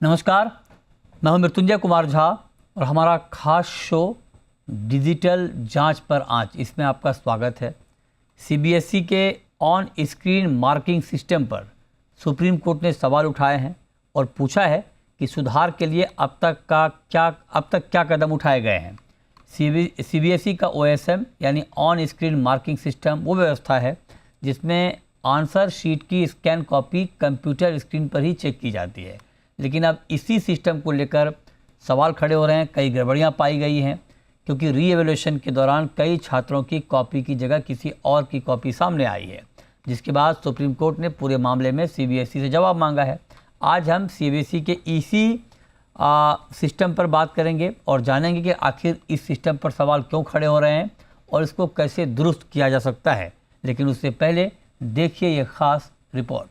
नमस्कार, मैं हूं मृत्युंजय कुमार झा और हमारा खास शो डिजिटल जांच पर आंच, इसमें आपका स्वागत है। सीबीएसई के ऑन स्क्रीन मार्किंग सिस्टम पर सुप्रीम कोर्ट ने सवाल उठाए हैं और पूछा है कि सुधार के लिए अब तक क्या कदम उठाए गए हैं। सीबीएसई का OSM यानी ऑन स्क्रीन मार्किंग सिस्टम वो व्यवस्था है जिसमें आंसर शीट की स्कैन कॉपी कंप्यूटर स्क्रीन पर ही चेक की जाती है। लेकिन अब इसी सिस्टम को लेकर सवाल खड़े हो रहे हैं, कई गड़बड़ियां पाई गई हैं क्योंकि रीएवैल्यूएशन के दौरान कई छात्रों की कॉपी की जगह किसी और की कॉपी सामने आई है, जिसके बाद सुप्रीम कोर्ट ने पूरे मामले में सीबीएसई से जवाब मांगा है। आज हम सीबीएसई के इसी सिस्टम पर बात करेंगे और जानेंगे कि आखिर इस सिस्टम पर सवाल क्यों खड़े हो रहे हैं और इसको कैसे दुरुस्त किया जा सकता है। लेकिन उससे पहले देखिए ये खास रिपोर्ट।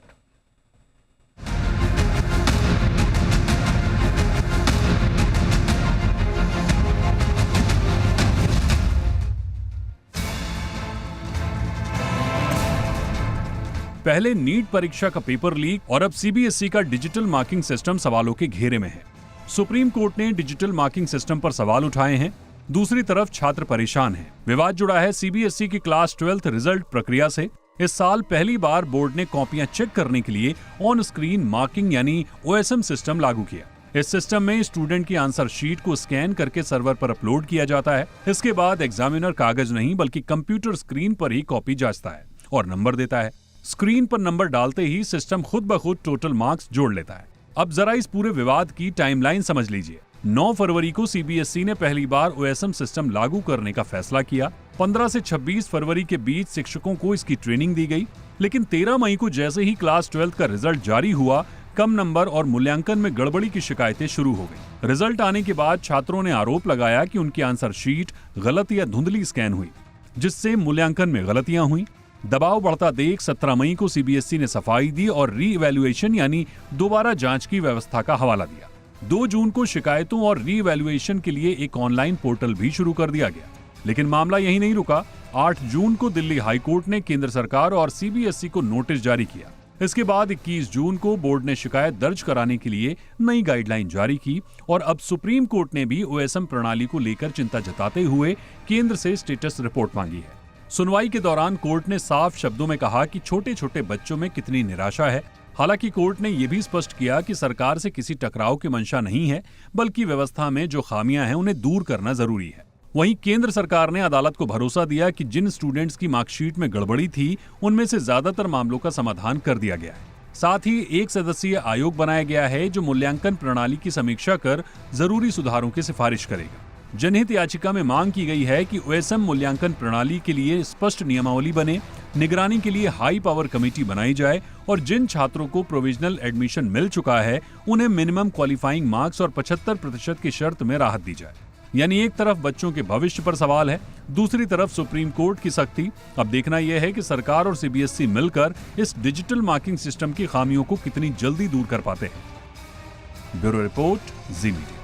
पहले नीट परीक्षा का पेपर लीक और अब सीबीएसई का डिजिटल मार्किंग सिस्टम सवालों के घेरे में है। सुप्रीम कोर्ट ने डिजिटल मार्किंग सिस्टम पर सवाल उठाए हैं, दूसरी तरफ छात्र परेशान हैं। विवाद जुड़ा है सीबीएसई की क्लास 12th रिजल्ट प्रक्रिया से। इस साल पहली बार बोर्ड ने कॉपियां चेक करने के लिए ऑन स्क्रीन मार्किंग यानी OSM सिस्टम लागू किया। इस सिस्टम में स्टूडेंट की आंसर शीट को स्कैन करके सर्वर पर अपलोड किया जाता है। इसके बाद एग्जामिनर कागज नहीं बल्कि कंप्यूटर स्क्रीन पर ही कॉपी जांचता है और नंबर देता है। स्क्रीन पर नंबर डालते ही सिस्टम खुद ब खुद टोटल मार्क्स जोड़ लेता है। अब जरा इस पूरे विवाद की टाइमलाइन समझ लीजिए। 9 फरवरी को सीबीएसई ने पहली बार OSM सिस्टम लागू करने का फैसला किया। 15 से 26 फरवरी के बीच शिक्षकों को इसकी ट्रेनिंग दी गई। लेकिन 13 मई को जैसे ही क्लास 12 का रिजल्ट जारी हुआ, कम नंबर और मूल्यांकन में गड़बड़ी की शिकायतें शुरू हो गई। रिजल्ट आने के बाद छात्रों ने आरोप लगाया कि उनकी आंसर शीट गलत या धुंधली स्कैन हुई, जिससे मूल्यांकन में गलतियां हुई। दबाव बढ़ता देख 17 मई को सीबीएसई ने सफाई दी और रीइवैल्यूएशन यानी दोबारा जांच की व्यवस्था का हवाला दिया। 2 जून को शिकायतों और रीइवैल्यूएशन के लिए एक ऑनलाइन पोर्टल भी शुरू कर दिया गया। लेकिन मामला यहीं नहीं रुका। 8 जून को दिल्ली हाई कोर्ट ने केंद्र सरकार और सीबीएसई को नोटिस जारी किया। इसके बाद 21 जून को बोर्ड ने शिकायत दर्ज कराने के लिए नई गाइडलाइन जारी की और अब सुप्रीम कोर्ट ने भी OSM प्रणाली को लेकर चिंता जताते हुए केंद्र से स्टेटस रिपोर्ट मांगी है। सुनवाई के दौरान कोर्ट ने साफ शब्दों में कहा कि छोटे छोटे बच्चों में कितनी निराशा है। हालांकि कोर्ट ने यह भी स्पष्ट किया कि सरकार से किसी टकराव की मंशा नहीं है, बल्कि व्यवस्था में जो खामियां हैं उन्हें दूर करना जरूरी है। वहीं केंद्र सरकार ने अदालत को भरोसा दिया कि जिन स्टूडेंट्स की मार्कशीट में गड़बड़ी थी उनमें से ज्यादातर मामलों का समाधान कर दिया गया है। साथ ही एक सदस्यीय आयोग बनाया गया है जो मूल्यांकन प्रणाली की समीक्षा कर जरूरी सुधारों की सिफारिश करेगा। जनहित याचिका में मांग की गई है कि OSM मूल्यांकन प्रणाली के लिए स्पष्ट नियमावली बने, निगरानी के लिए हाई पावर कमेटी बनाई जाए और जिन छात्रों को प्रोविजनल एडमिशन मिल चुका है उन्हें मिनिमम क्वालिफाइंग मार्क्स और 75% की शर्त में राहत दी जाए। यानी एक तरफ बच्चों के भविष्य पर सवाल है, दूसरी तरफ सुप्रीम कोर्ट की सख्ती। अब देखना यह है कि सरकार और सीबीएसई मिलकर इस डिजिटल मार्किंग सिस्टम की खामियों को कितनी जल्दी दूर कर पाते हैं। ब्यूरो रिपोर्ट, जी मीडिया।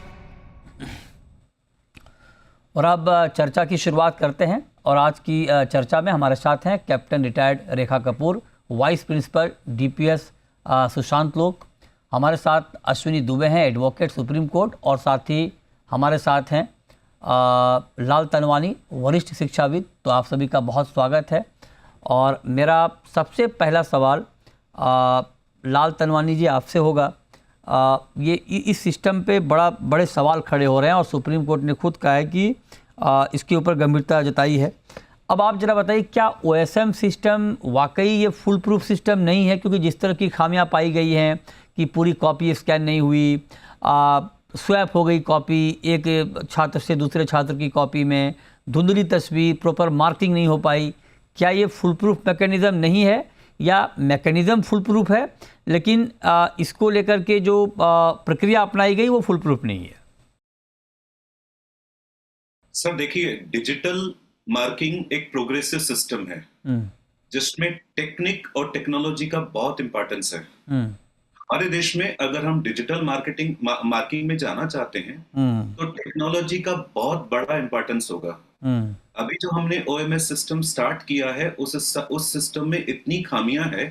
और अब चर्चा की शुरुआत करते हैं और आज की चर्चा में हमारे साथ हैं captain retired Rekha Kapoor, vice principal DPS Sushant Lok. हमारे साथ अश्विनी दुबे हैं, एडवोकेट सुप्रीम कोर्ट, और साथ ही हमारे साथ हैं लाल तनवानी, वरिष्ठ शिक्षाविद। तो आप सभी का बहुत स्वागत है। और मेरा सबसे पहला सवाल लाल तनवानी जी आपसे होगा। ये इस सिस्टम पे बड़े सवाल खड़े हो रहे हैं और सुप्रीम कोर्ट ने खुद कहा है कि इसके ऊपर गंभीरता जताई है। अब आप जरा बताइए, क्या OSM सिस्टम वाकई ये फुल प्रूफ सिस्टम नहीं है? क्योंकि जिस तरह की खामियां पाई गई हैं कि पूरी कॉपी स्कैन नहीं हुई, स्वैप हो गई कॉपी एक छात्र से दूसरे छात्र की कॉपी में, धुंधली तस्वीर, प्रॉपर मार्किंग नहीं हो पाई, क्या ये फुल प्रूफ मैकेनिज्म नहीं है या मैकेनिज्म फुल प्रूफ है लेकिन इसको लेकर के जो प्रक्रिया अपनाई गई वो फुल प्रूफ नहीं है? सर देखिए, डिजिटल मार्किंग एक प्रोग्रेसिव सिस्टम है जिसमें टेक्निक और टेक्नोलॉजी का बहुत इंपॉर्टेंस है। हमारे देश में अगर हम डिजिटल मार्किंग में जाना चाहते हैं तो टेक्नोलॉजी का बहुत बड़ा इंपॉर्टेंस होगा। अभी जो हमने OMS सिस्टम स्टार्ट किया है उस सिस्टम में इतनी खामियां है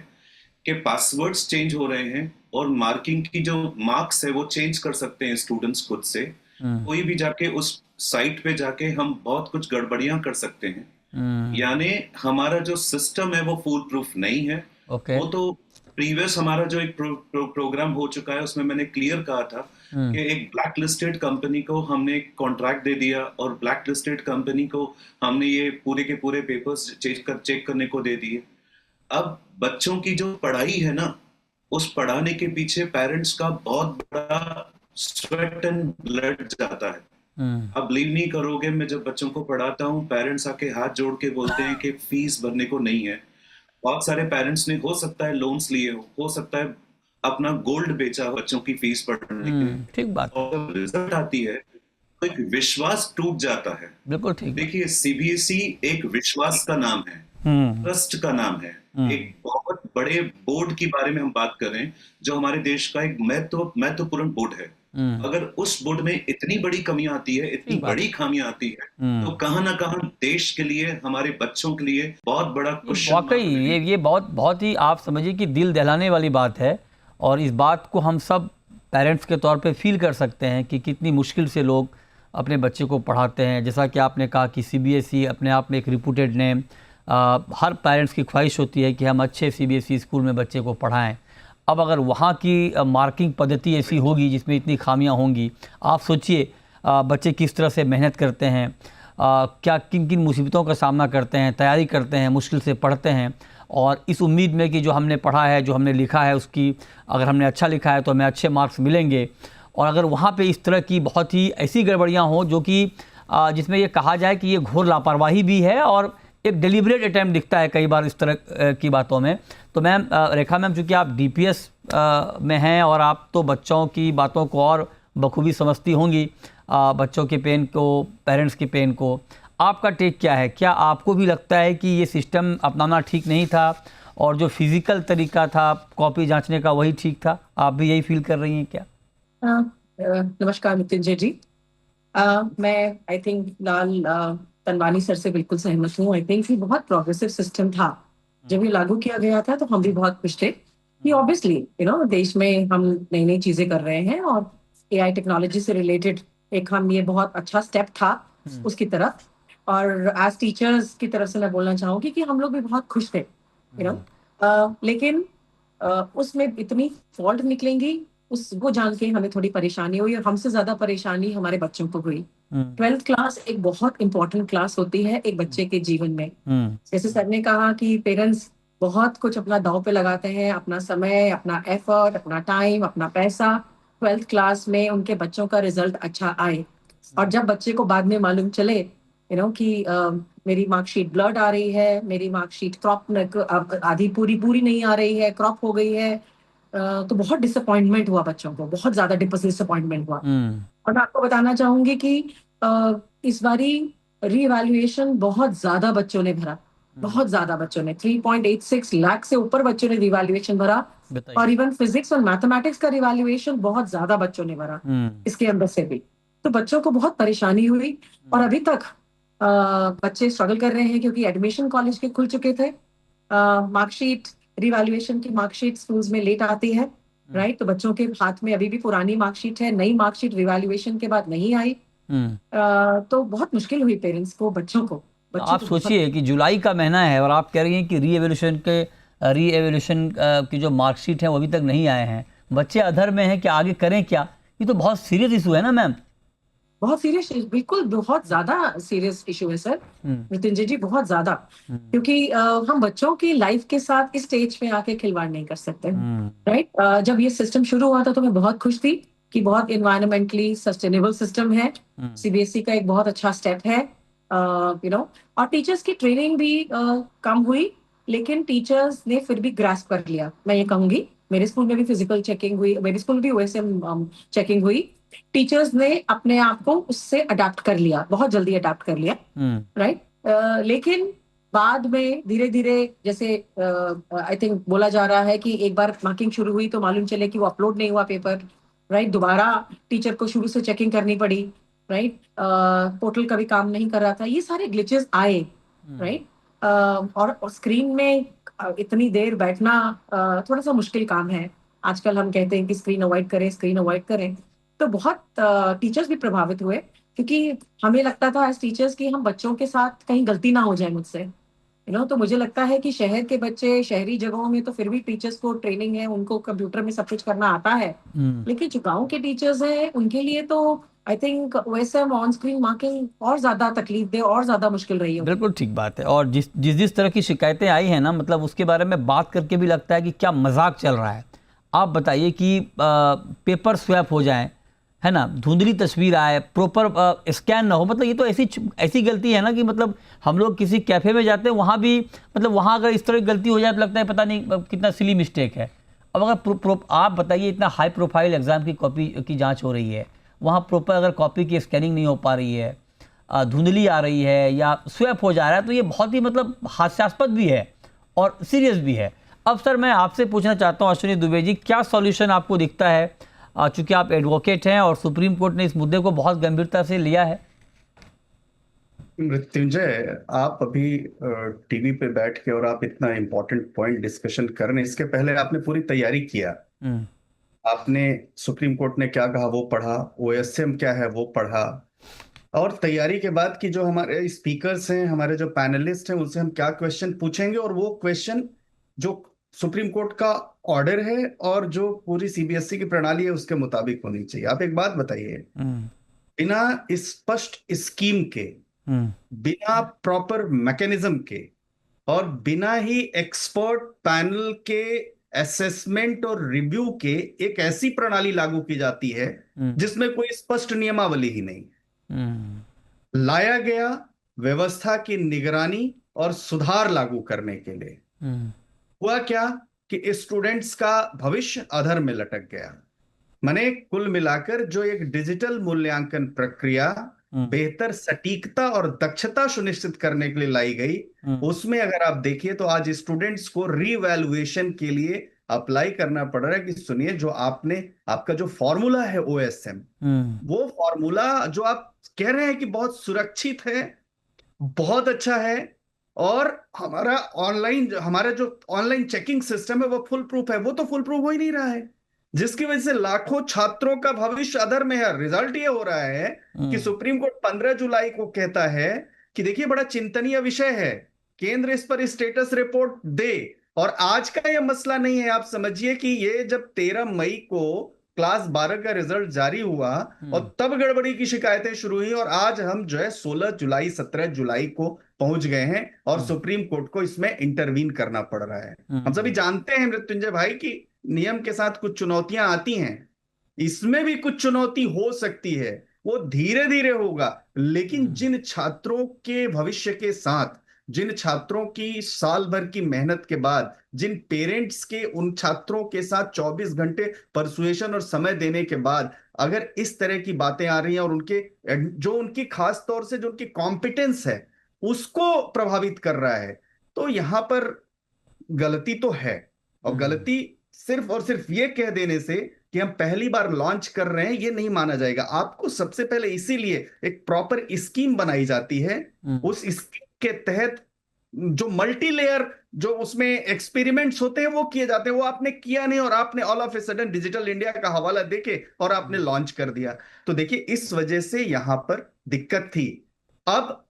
कि पासवर्ड्स चेंज हो रहे हैं, और मार्किंग की जो मार्क्स है वो चेंज कर सकते हैं स्टूडेंट्स खुद से। कोई भी जाके उस साइट पे जाके हम बहुत कुछ गड़बड़ियां कर सकते हैं। यानी हमारा जो सिस्टम है वो फूल प्रूफ नहीं है। ओके। वो तो प्रीवियस हमारा जो एक प्रोग्राम हो चुका है उसमें मैंने क्लियर कहा था कि एक ब्लैक लिस्टेड कंपनी को हमने कॉन्ट्रैक्ट दे दिया और ब्लैक लिस्टेड कंपनी को हमने ये पूरे के पूरे पेपर्स चेक करने को दे दिए। अब बच्चों की जो पढ़ाई है ना, उस पढ़ाने के पीछे पेरेंट्स का बहुत बड़ा स्वेट एंड ब्लड जाता है। आप बिलीव नहीं करोगे, मैं जब बच्चों को पढ़ाता हूँ पेरेंट्स आके हाथ जोड़ के बोलते हैं कि फीस भरने को नहीं है। बहुत सारे पेरेंट्स ने हो सकता है लोन्स लिए हो सकता है अपना गोल्ड बेचा हो बच्चों की फीस पढ़ने के लिए। ठीक बात। और रिजल्ट आती है तो एक विश्वास टूट जाता है। बिल्कुल ठीक। देखिए सीबीएसई एक विश्वास का नाम है, ट्रस्ट का नाम है। एक बहुत बड़े बोर्ड की बारे में हम बात कर रहे हैं जो हमारे देश का एक महत्वपूर्ण बोर्ड है। अगर उस बोर्ड में इतनी बड़ी कमियां आती है, इतनी बड़ी खामियां आती है, तो कहां ना कहां देश के लिए, हमारे बच्चों के लिए बहुत बड़ा क्वेश्चन। वाकई ये बहुत ही आप समझिए कि दिल दहलाने वाली बात है। और इस बात को हम सब पेरेंट्स के तौर पे फील कर सकते हैं कि कितनी मुश्किल से लोग अपने बच्चे को पढ़ाते हैं। जैसा कि आपने कहा कि सीबीएसई अपने आप में एक रिपूटेड नेम, हर पेरेंट्स की ख्वाहिश होती है कि हम अच्छे सीबीएसई स्कूल में बच्चे को पढ़ाएं। अब अगर वहाँ की मार्किंग पद्धति ऐसी होगी जिसमें इतनी खामियां होंगी, आप सोचिए बच्चे किस तरह से मेहनत करते हैं, क्या किन किन मुसीबतों का सामना करते हैं, तैयारी करते हैं, मुश्किल से पढ़ते हैं, और इस उम्मीद में कि जो हमने पढ़ा है, जो हमने लिखा है, उसकी अगर हमने अच्छा लिखा है तो हमें अच्छे मार्क्स मिलेंगे। और अगर वहाँ पे इस तरह की बहुत ही ऐसी गड़बड़ियाँ हों जो कि जिसमें ये कहा जाए कि ये घोर लापरवाही भी है और एक डिलिब्रेट अटैम्प्ट दिखता है कई बार इस तरह की बातों में। तो मैम, रेखा मैम, चूँकि आप डीपीएस में हैं और आप तो बच्चों की बातों को और बखूबी समझती होंगी, बच्चों के पेन को, पेरेंट्स के पेन को, आपका टेक क्या है? क्या आपको भी लगता है कि ये सिस्टम अपनाना ठीक नहीं था और जो फिजिकल तरीका था कॉपी जांचने का वही ठीक था? आप भी यही फील कर रही हैं क्या? नमस्कार मृत्युंजय जी। मैं I think Lal Tanwani sir से बिल्कुल सहमत हूँ। आई थिंक ये बहुत प्रोग्रेसिव सिस्टम था। जब ये लागू किया गया था तो हम भी बहुत खुश थे कि ऑब्वियसली देश में हम नई नई चीजें कर रहे हैं और एआई टेक्नोलॉजी से रिलेटेड एक हम ये बहुत अच्छा स्टेप था उसकी तरफ। और एज टीचर्स की तरफ से मैं बोलना चाहूंगी कि हम लोग भी बहुत खुश थे लेकिन उसमें इतनी फॉल्ट निकलेंगी वो जान के हमें थोड़ी परेशानी हुई और हमसे ज्यादा परेशानी हमारे बच्चों को हुई। 12th क्लास एक बहुत इंपॉर्टेंट क्लास होती है एक बच्चे के जीवन में। जैसे सर ने कहा कि पेरेंट्स बहुत कुछ अपना दांव पे लगाते हैं, अपना समय, अपना एफर्ट, अपना टाइम, अपना पैसा 12th क्लास में उनके बच्चों का रिजल्ट अच्छा आए। और जब बच्चे को बाद में मालूम चले कि मेरी मार्कशीट ब्लर्ड आ रही है, मेरी मार्कशीट क्रॉप आधी पूरी नहीं आ रही है, क्रॉप हो गई है, तो बहुत डिसअपॉइंटमेंट हुआ बच्चों को, बहुत ज्यादा डिसअपॉइंटमेंट हुआ। और मैं आपको बताना चाहूंगी कि इस बारी रीवैल्यूएशन बहुत ज्यादा बच्चों ने भरा, बहुत ज्यादा बच्चों ने 3.86 लाख से ऊपर बच्चों ने रिवैल्यूएशन भरा। और इवन फिजिक्स और मैथमेटिक्स का रिवैल्यूएशन बहुत ज्यादा बच्चों ने भरा इसके अंदर से भी। तो बच्चों को बहुत परेशानी हुई और अभी तक बच्चे स्ट्रगल कर रहे हैं क्योंकि एडमिशन कॉलेज के खुल चुके थे। मार्कशीट रिवैल्यूएशन की मार्कशीट स्कूल्स में लेट आती है, राइट? तो बच्चों के हाथ में अभी भी पुरानी मार्कशीट है, नई मार्कशीट रिवैल्यूएशन के बाद नहीं आई। तो बहुत मुश्किल हुई पेरेंट्स को, बच्चों को। आप सोचिए कि जुलाई का महीना है और आप कह रही हैं कि रीएवल्यूशन की जो मार्कशीट है वो अभी तक नहीं आए हैं, बच्चे अधर में हैं कि आगे करें क्या? ये तो बहुत सीरियस इशू है ना मैम। बहुत सीरियस, बिल्कुल बहुत ज्यादा सीरियस इशू है सर मृत्युंजय जी, बहुत ज्यादा। क्योंकि हम बच्चों की लाइफ के साथ इस स्टेज पे आके खिलवाड़ नहीं कर सकते, राइट? जब ये सिस्टम शुरू हुआ था तो मैं बहुत खुश थी कि बहुत एनवायरमेंटली सस्टेनेबल सिस्टम है। सीबीएसई का एक बहुत अच्छा स्टेप है, और टीचर्स की ट्रेनिंग भी कम हुई लेकिन टीचर्स ने फिर भी ग्रास्प कर लिया। मैं ये कहूंगी मेरे स्कूल में भी फिजिकल चेकिंग हुई, मेरे स्कूल में भी ओएसएम चेकिंग हुई। टीचर्स ने अपने आप को उससे अडाप्ट कर लिया, बहुत जल्दी अडाप्ट कर लिया, राइट? लेकिन बाद में धीरे धीरे जैसे आई थिंक बोला जा रहा है कि एक बार मार्किंग शुरू हुई तो मालूम चले कि वो अपलोड नहीं हुआ पेपर, राइट? दोबारा टीचर को शुरू से चेकिंग करनी पड़ी, राइट? पोर्टल कभी काम नहीं कर रहा था, ये सारे ग्लिचेस आए, राइट? और स्क्रीन में इतनी देर बैठना थोड़ा सा मुश्किल काम है। आजकल हम कहते हैं कि स्क्रीन अवॉइड करें, स्क्रीन अवॉइड करें। तो बहुत टीचर्स भी प्रभावित हुए, क्योंकि हमें लगता था एज टीचर्स कि हम बच्चों के साथ कहीं गलती ना हो जाए मुझसे, तो मुझे लगता है कि शहर के बच्चे शहरी जगहों में तो फिर भी टीचर्स को ट्रेनिंग है, उनको कंप्यूटर में सब कुछ करना आता है। लेकिन जो गांव के टीचर्स हैं उनके लिए तो I think OSM on screen marking और ज्यादा तकलीफ दे और ज्यादा मुश्किल रही होगी। बिल्कुल ठीक बात है। और जिस तरह की शिकायतें आई हैं ना, मतलब उसके बारे में बात करके भी लगता है कि क्या मजाक चल रहा है। आप बताइए कि पेपर स्वैप हो जाए, है ना, धुंधली तस्वीर आए, प्रॉपर स्कैन ना हो, मतलब ये तो ऐसी गलती है ना कि मतलब हम लोग किसी कैफ़े में जाते हैं, वहाँ भी मतलब वहाँ अगर इस तरह की गलती हो जाए तो लगता है पता नहीं कितना सिली मिस्टेक है। अब अगर आप बताइए, इतना हाई प्रोफाइल एग्ज़ाम की कॉपी की जांच हो रही है, वहाँ प्रॉपर अगर कॉपी की स्कैनिंग नहीं हो पा रही है, धुंधली आ रही है या स्वैप हो जा रहा है, तो ये बहुत ही मतलब हास्यास्पद भी है और सीरियस भी है। अब सर मैं आपसे पूछना चाहता हूँ अश्विनी दुबे जी, क्या सॉल्यूशन आपको दिखता है, चूँकि आप एडवोकेट हैं और सुप्रीम कोर्ट ने इस मुद्दे को बहुत गंभीरता से लिया है? मृत्युंजय, आप अभी टीवी पे बैठ के और आप इतना इम्पोर्टेंट पॉइंट डिस्कशन कर रहे हैं, इसके पहले आपने पूरी तैयारी किया। आपने सुप्रीम कोर्ट ने क्या कहा वो पढ़ा, OSM क्या है वो पढ़ा, और तैयारी के बाद कि जो हमारे स्पीकर्स हैं, हमारे जो पैनलिस्ट हैं, उनसे हम क्या क्वेश्चन पूछेंगे, और वो क्वेश्चन जो सुप्रीम कोर्ट का ऑर्डर है और जो पूरी CBSE की प्रणाली है उसके मुताबिक होनी चाहिए। आप एक बात बताइए, बिना स्पष्ट स्कीम के, बिना प्रॉपर मैकेनिज्म के और बिना ही एक्सपर्ट पैनल के असेसमेंट और रिव्यू के एक ऐसी प्रणाली लागू की जाती है जिसमें कोई स्पष्ट नियमावली ही नहीं लाया गया व्यवस्था की निगरानी और सुधार लागू करने के लिए। हुआ क्या कि स्टूडेंट्स का भविष्य अधर में लटक गया। माने कुल मिलाकर जो एक डिजिटल मूल्यांकन प्रक्रिया बेहतर सटीकता और दक्षता सुनिश्चित करने के लिए लाई गई, उसमें अगर आप देखिए तो आज स्टूडेंट्स को रीवैल्यूएशन के लिए अप्लाई करना पड़ रहा है कि सुनिए, जो आपका जो फॉर्मूला है OSM, वो फॉर्मूला जो आप कह रहे हैं कि बहुत सुरक्षित है, बहुत अच्छा है, और हमारा जो ऑनलाइन चेकिंग सिस्टम है वो फुल प्रूफ है, वो तो फुल प्रूफ हो ही नहीं रहा है, जिसकी वजह से लाखों छात्रों का भविष्य अधर में है। रिजल्ट ये हो रहा है कि सुप्रीम कोर्ट 15 जुलाई को कहता है कि देखिए बड़ा चिंतनीय विषय है, केंद्र इस पर स्टेटस रिपोर्ट दे। और आज का ये मसला नहीं है, आप समझिए कि ये जब 13 मई को क्लास 12 का रिजल्ट जारी हुआ और तब गड़बड़ी की शिकायतें शुरू हुई, और आज हम जो है 16 जुलाई 17 जुलाई को पहुंच गए हैं और सुप्रीम कोर्ट को इसमें इंटरवीन करना पड़ रहा है। हम सभी जानते हैं मृत्युंजय भाई कि नियम के साथ कुछ चुनौतियां आती हैं, इसमें भी कुछ चुनौती हो सकती है, वो धीरे धीरे होगा, लेकिन जिन छात्रों के भविष्य के साथ, जिन छात्रों की साल भर की मेहनत के बाद, जिन पेरेंट्स के उन छात्रों के साथ 24 घंटे परसुएशन और समय देने के बाद अगर इस तरह की बातें आ रही हैं और उनकी खास तौर से जो उनकी कॉम्पिटेंस है उसको प्रभावित कर रहा है, तो यहां पर गलती तो है। और गलती सिर्फ और सिर्फ ये कह देने से कि हम पहली बार लॉन्च कर रहे हैं ये नहीं माना जाएगा। आपको सबसे पहले इसीलिए एक प्रॉपर स्कीम बनाई जाती है, उस स्कीम के तहत जो मल्टी लेयर जो उसमें एक्सपेरिमेंट्स होते हैं वो किए जाते हैं, वो आपने किया नहीं और आपने all of a sudden digital India का हवाला देके और आपने लॉन्च कर दिया। तो देखिए इस वजह से यहां पर दिक्कत थी। अब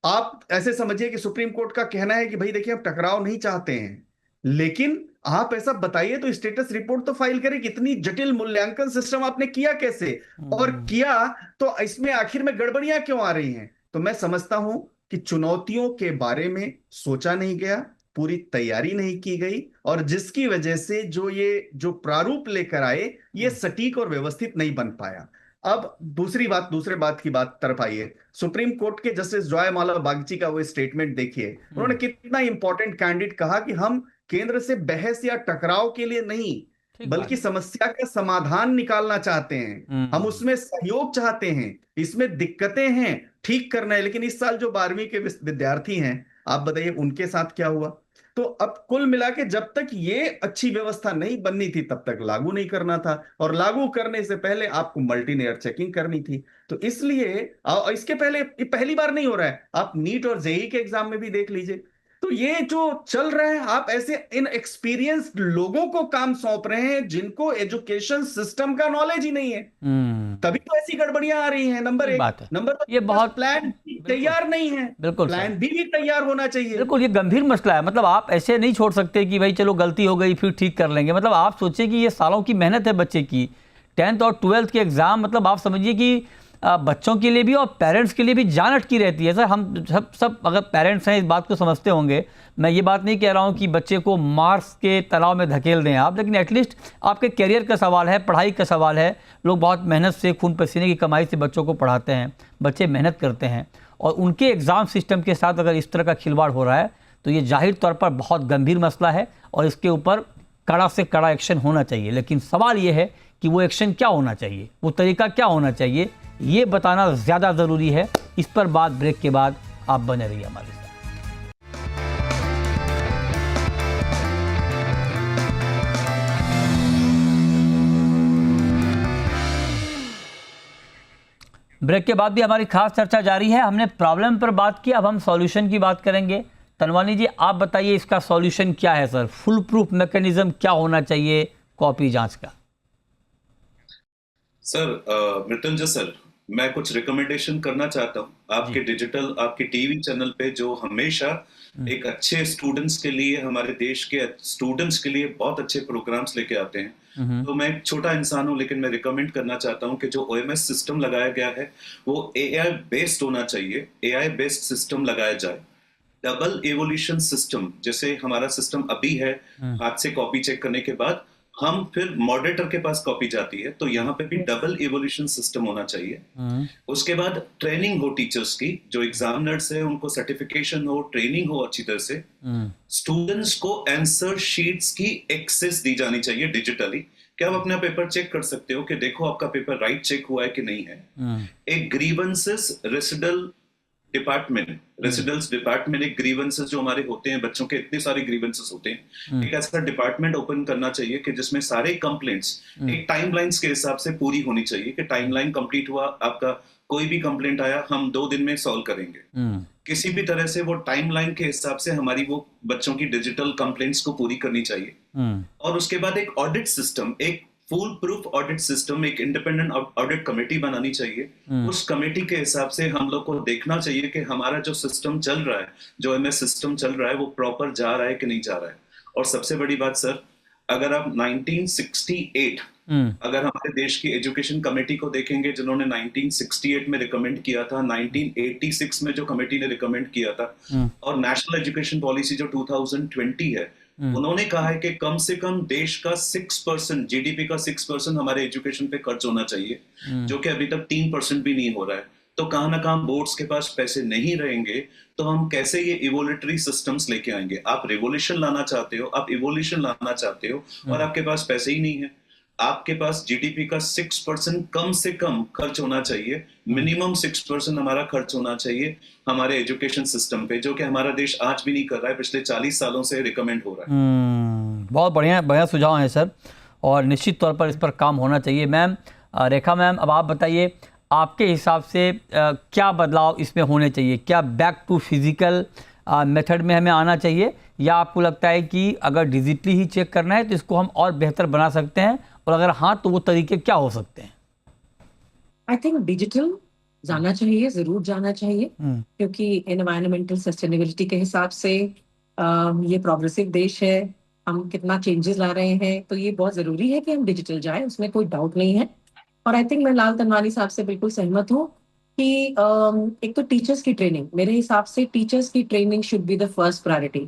आप ऐसे समझिए कि सुप्रीम कोर्ट का कहना है कि भाई देखिए हम टकराव नहीं चाहते हैं, लेकिन आप ऐसा बताइए तो स्टेटस रिपोर्ट तो फाइल करें, कितनी जटिल मूल्यांकन सिस्टम आपने किया कैसे, और किया तो इसमें आखिर में गड़बड़ियां क्यों आ रही हैं। तो मैं समझता हूं कि चुनौतियों के बारे में सोचा नहीं गया, पूरी तैयारी नहीं की गई, और जिसकी वजह से जो प्रारूप लेकर आए ये सटीक और व्यवस्थित नहीं बन पाया। अब दूसरे बात की बात तरफ आइए। सुप्रीम कोर्ट के जस्टिस जॉयमाला बागची का वो स्टेटमेंट देखिए, उन्होंने कितना इंपॉर्टेंट कैंडिडेट कहा कि हम केंद्र से बहस या टकराव के लिए नहीं, बल्कि समस्या का समाधान निकालना चाहते हैं, हम उसमें सहयोग चाहते हैं, इसमें दिक्कतें हैं ठीक करना है। लेकिन इस साल जो 12वीं के विद्यार्थी हैं, आप बताइए उनके साथ क्या हुआ। तो अब कुल मिला के जब तक ये अच्छी व्यवस्था नहीं बननी थी तब तक लागू नहीं करना था, और लागू करने से पहले आपको मल्टी लेयर चेकिंग करनी थी। तो इसलिए इसके पहले पहली बार नहीं हो रहा है, आप नीट और जेईई के एग्जाम में भी देख लीजिए। तो ये जो चल रहा है, आप ऐसे इन एक्सपीरियंस्ड लोगों को काम सौंप रहे हैं जिनको एजुकेशन सिस्टम का नॉलेज ही नहीं है, तभी तो ऐसी गड़बड़ियां आ रही हैं। नंबर सही एक। बात है। नंबर दो, ये बहुत प्लान तैयार नहीं है। बिल्कुल सही। प्लान भी तैयार होना चाहिए। बिल्कुल, ये गंभीर मसला है। मतलब आप ऐसे नहीं छोड़ सकते कि भाई चलो गलती हो गई फिर ठीक कर लेंगे। मतलब आप सोचिए कि ये सालों की मेहनत है बच्चे की, 10th और 12th के एग्ज़ाम। मतलब आप समझिए कि बच्चों के लिए भी और पेरेंट्स के लिए भी जान अटकी रहती है। सर हम सब अगर पेरेंट्स हैं इस बात को समझते होंगे। मैं ये बात नहीं कह रहा हूँ कि बच्चे को मार्क्स के तलाव में धकेल दें आप, लेकिन एटलीस्ट आपके करियर का सवाल है, पढ़ाई का सवाल है। लोग बहुत मेहनत से, खून पसीने की कमाई से बच्चों को पढ़ाते हैं, बच्चे मेहनत करते हैं, और उनके एग्ज़ाम सिस्टम के साथ अगर इस तरह का खिलवाड़ हो रहा है तो ये जाहिर तौर पर बहुत गंभीर मसला है और इसके ऊपर कड़ा से कड़ा एक्शन होना चाहिए। लेकिन सवाल ये है कि वो एक्शन क्या होना चाहिए, वो तरीका क्या होना चाहिए, ये बताना ज़्यादा ज़रूरी है। इस पर बात ब्रेक के बाद आप बने रहिए हमारे साथ। ब्रेक के बाद भी हमारी खास चर्चा जारी है। हमने प्रॉब्लम पर बात की, अब हम सॉल्यूशन की बात करेंगे। तनवानी जी, आप बताइए इसका सॉल्यूशन क्या है सर? फुल प्रूफ मैकेनिज्म क्या होना चाहिए कॉपी जांच का? सर मृत्युंजय सर, मैं कुछ रिकमेंडेशन करना चाहता हूँ आपके डिजिटल, आपके टीवी चैनल पे, जो हमेशा एक अच्छे स्टूडेंट्स के लिए, हमारे देश के स्टूडेंट्स के लिए बहुत अच्छे प्रोग्राम्स लेके आते हैं। तो मैं एक छोटा इंसान हूँ, लेकिन मैं रिकमेंड करना चाहता हूँ कि जो OMS सिस्टम लगाया गया है वो AI बेस्ड होना चाहिए। AI बेस्ड सिस्टम लगाया जाए। डबल एवोल्यूशन सिस्टम, जैसे हमारा सिस्टम अभी है, हाथ से कॉपी चेक करने के बाद हम फिर मॉडरेटर के पास कॉपी जाती है, तो यहाँ पे भी डबल एवोल्यूशन सिस्टम होना चाहिए। उसके बाद ट्रेनिंग हो टीचर्स की, जो एग्जामिनर्स है उनको सर्टिफिकेशन हो, ट्रेनिंग हो अच्छी तरह से। स्टूडेंट्स को आंसर शीट्स की एक्सेस दी जानी चाहिए डिजिटली, कि आप अपना पेपर चेक कर सकते हो कि देखो आपका पेपर राइट चेक हुआ है कि नहीं है। एक grievances residual department, residence department, एक ग्रीवेंसेस जो हमारे होते हैं, बच्चों के इतने सारे ग्रीवेंसेस होते हैं, एक ऐसा डिपार्टमेंट ओपन करना चाहिए कि जिसमें सारे कंप्लेंट्स एक टाइमलाइंस के हिसाब से पूरी होनी चाहिए, कि टाइमलाइन कंप्लीट हुआ, आपका कोई भी कंप्लेंट आया हम 2 दिन में सॉल्व करेंगे। किसी भी तरह से वो टाइमलाइन के हिसाब से हमारी वो बच्चों की डिजिटल कंप्लेंट्स को पूरी करनी चाहिए। और उसके बाद एक ऑडिट सिस्टम, एक फुल प्रूफ ऑडिट सिस्टम, एक इंडिपेंडेंट ऑडिट कमेटी बनानी चाहिए। उस कमेटी के हिसाब से हम लोग को देखना चाहिए कि हमारा जो सिस्टम चल रहा है, जो MS सिस्टम चल रहा है, वो प्रॉपर जा रहा है कि नहीं जा रहा है। और सबसे बड़ी बात सर, अगर आप 1968 अगर हमारे देश की एजुकेशन कमेटी को देखेंगे, जिन्होंने 1968 में रिकमेंड किया था, 1986 में जो कमेटी ने रिकमेंड किया था, और नेशनल एजुकेशन पॉलिसी जो 2020 है, उन्होंने कहा है कि कम से कम देश का 6%, GDP का 6% हमारे एजुकेशन पे खर्च होना चाहिए, जो कि अभी तक 3% भी नहीं हो रहा है। तो कहां ना कहां बोर्ड्स के पास पैसे नहीं रहेंगे, तो हम कैसे ये इवोल्यूटरी सिस्टम्स लेके आएंगे? आप रिवोल्यूशन लाना चाहते हो, आप इवोल्यूशन लाना चाहते हो, और आपके पास पैसे ही नहीं है। आपके पास GDP का 6% कम से कम खर्च होना चाहिए, मिनिमम 6% हमारा खर्च होना चाहिए हमारे एजुकेशन सिस्टम पे, जो कि हमारा देश आज भी नहीं कर रहा है, पिछले 40 सालों से रिकमेंड हो रहा है। बहुत बढ़िया सुझाव है सर, और निश्चित तौर पर इस पर काम होना चाहिए। मैम, रेखा मैम, अब आप बताइए, आपके हिसाब से क्या बदलाव इसमें होने चाहिए? क्या बैक टू फिजिकल मेथड में हमें आना चाहिए, या आपको लगता है कि अगर डिजिटली ही चेक करना है तो इसको हम और बेहतर बना सकते हैं, और अगर हाँ तो वो तरीके क्या हो सकते हैं? आई थिंक डिजिटल जाना चाहिए, जरूर जाना चाहिए, क्योंकि एनवायरमेंटल सस्टेनेबिलिटी के हिसाब से ये प्रोग्रेसिव देश है, हम कितना चेंजेस ला रहे हैं, तो ये बहुत जरूरी है कि हम डिजिटल जाएं, उसमें कोई डाउट नहीं है। और आई थिंक मैं लाल तनवानी साहब से बिल्कुल सहमत हूँ कि एक तो टीचर्स की ट्रेनिंग, मेरे हिसाब से टीचर्स की training should be the first priority.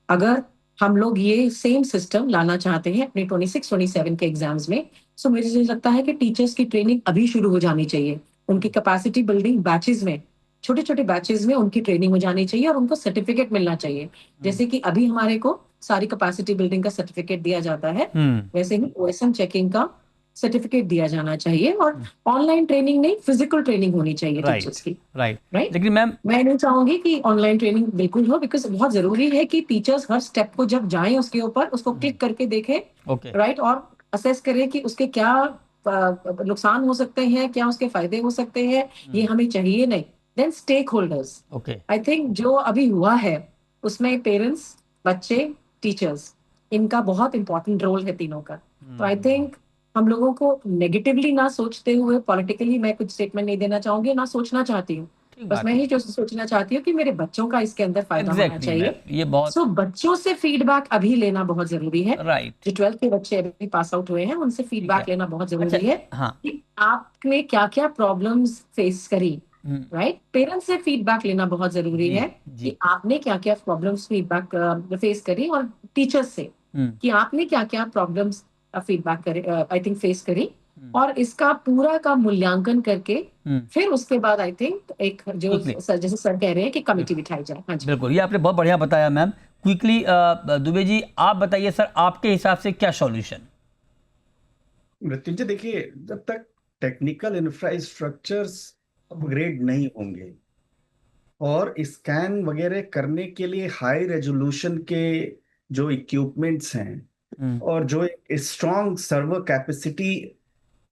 अगर हम लोग ये सेम सिस्टम लाना चाहते हैं अपने 26-27 के एग्जाम्स में, सो मुझे लगता है कि टीचर्स की ट्रेनिंग अभी शुरू हो जानी चाहिए। उनकी कैपेसिटी बिल्डिंग बैचेस में, छोटे छोटे बैचेस में उनकी ट्रेनिंग हो जानी चाहिए, और उनको सर्टिफिकेट मिलना चाहिए। जैसे कि अभी हमारे को सारी कैपेसिटी बिल्डिंग का सर्टिफिकेट दिया जाता है, वैसे ही OSM चेकिंग का सर्टिफिकेट दिया जाना चाहिए। और ऑनलाइन ट्रेनिंग नहीं, फिजिकल ट्रेनिंग होनी चाहिए टीचर्स की। राइट। लेकिन मैम, मैं नहीं चाहूंगी कि ऑनलाइन ट्रेनिंग बिल्कुल हो, बिकॉज बहुत जरूरी है कि टीचर्स हर स्टेप को जब जाएं उसके ऊपर उसको क्लिक करके देखें, राइट, और असेस करें कि उसके क्या नुकसान हो सकते हैं, क्या उसके फायदे हो सकते हैं, ये हमें चाहिए नहीं। Then stakeholders, I think जो अभी हुआ है उसमें पेरेंट्स, बच्चे, टीचर्स, इनका बहुत इंपॉर्टेंट रोल है तीनों का। तो आई थिंक हम लोगों को नेगेटिवली ना सोचते हुए, पॉलिटिकली मैं कुछ स्टेटमेंट नहीं देना चाहूंगी, ना सोचना चाहती हूँ। बस मैं ही जो सोचना चाहती हूँ कि मेरे बच्चों का इसके अंदर फायदा होना चाहिए। ये बहुत सो बच्चों से फीडबैक अभी लेना बहुत जरूरी है। राइट। जो 12th के बच्चे अभी पास आउट हुए हैं, उनसे फीडबैक लेना बहुत जरूरी है हाँ। कि आपने क्या क्या प्रॉब्लम्स फेस करी। राइट, पेरेंट्स से फीडबैक लेना बहुत जरूरी है कि आपने क्या क्या प्रॉब्लम्स फीडबैक फेस करी, और टीचर्स से कि आपने क्या क्या प्रॉब्लम्स फीडबैक करे, आई थिंक फेस करी, और इसका पूरा का मूल्यांकन करके फिर उसके बाद आई थिंक एक जो जैसे सर कह रहे हैं कि कमेटी बिठाई जाए। हाँ जी, बिल्कुल, ये आपने बहुत बढ़िया बताया मैम। क्विकली दुबे जी आप बताइए सर, आपके हिसाब से क्या सॉल्यूशन? मृत्युंजय, देखिए, जब तक टेक्निकल इंफ्रास्ट्रक्चर्स अपग्रेड नहीं होंगे और स्कैन वगैरह करने के लिए हाई रेजोल्यूशन के जो इक्विपमेंट्स हैं और जो एक स्ट्रॉन्ग सर्वर कैपेसिटी,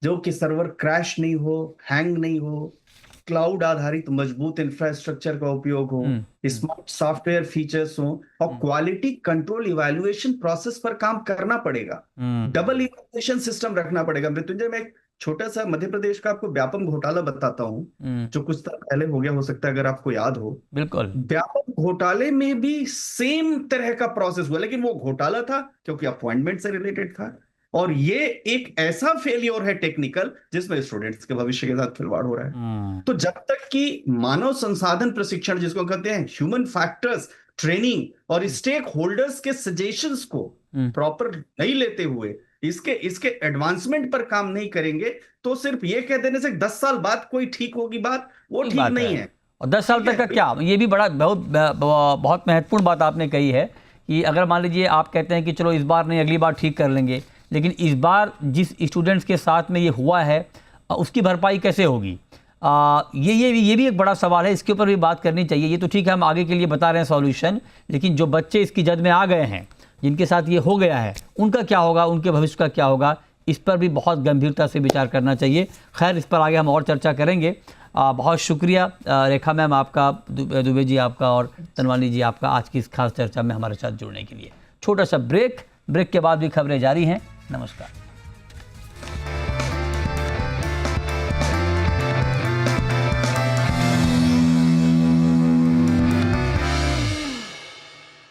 जो कि सर्वर क्रैश नहीं हो, हैंग नहीं हो, क्लाउड आधारित मजबूत इंफ्रास्ट्रक्चर का उपयोग हो, स्मार्ट सॉफ्टवेयर फीचर्स हो, और क्वालिटी कंट्रोल इवैल्यूएशन प्रोसेस पर काम करना पड़ेगा। डबल इवैल्यूएशन सिस्टम रखना पड़ेगा। मृत्युंजय, मैं एक छोटा सा मध्य प्रदेश का आपको व्यापम घोटाला बताता हूँ, जो कुछ साल पहले हो गया, हो सकता है अगर आपको याद हो। बिल्कुल, व्यापम घोटाले में भी सेम तरह का प्रोसेस हुआ, लेकिन वो घोटाला था क्योंकि अपॉइंटमेंट से रिलेटेड था, और ये एक ऐसा फेलियर है टेक्निकल जिसमें स्टूडेंट्स के भविष्य के साथ खिलवाड़ हो रहा है। तो जब तक कि मानव संसाधन प्रशिक्षण, जिसको कहते हैं ह्यूमन फैक्टर्स ट्रेनिंग, और स्टेक होल्डर्स के सजेशंस को प्रॉपर नहीं लेते हुए इसके एडवांसमेंट पर काम नहीं करेंगे, तो सिर्फ ये कह देने से 10 साल बाद कोई ठीक होगी बात, वो ठीक नहीं है। और 10 साल तक का क्या, ये भी बहुत महत्वपूर्ण बात आपने कही है कि अगर मान लीजिए आप कहते हैं कि चलो इस बार नहीं अगली बार ठीक कर लेंगे, लेकिन इस बार जिस स्टूडेंट्स के साथ में ये हुआ है उसकी भरपाई कैसे होगी? ये भी एक बड़ा सवाल है, इसके ऊपर भी बात करनी चाहिए। ये तो ठीक है, हम आगे के लिए बता रहे हैं सॉल्यूशन, लेकिन जो बच्चे इसकी जद में आ गए हैं, जिनके साथ ये हो गया है, उनका क्या होगा, उनके भविष्य का क्या होगा, इस पर भी बहुत गंभीरता से विचार करना चाहिए। खैर, इस पर आगे हम और चर्चा करेंगे। बहुत शुक्रिया रेखा मैम आपका, दुबे जी आपका, और तनवानी जी आपका आज की इस खास चर्चा में हमारे साथ जुड़ने के लिए। छोटा सा ब्रेक के बाद भी खबरें जारी हैं। नमस्कार।